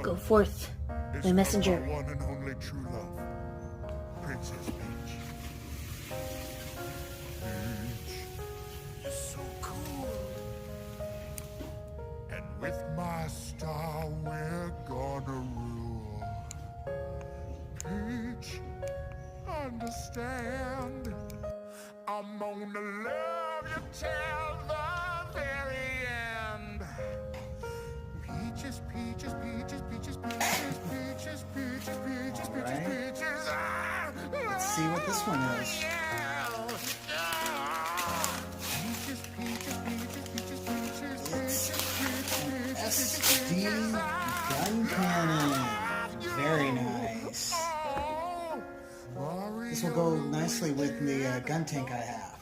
Go forth, my messenger. One and only true love, Princess Peach. Peach, you're so cool. And with my star, we're gonna rule. Peach, understand. I'm gonna love you till the very end. Peaches, peaches, peaches, peaches, peaches, peaches, peaches, peaches, peaches, peaches. Let's see what this one is. Peaches, peaches, peaches, peaches, peaches, peaches, SD gun cannon. Very nice. This will go nicely with the gun tank I have.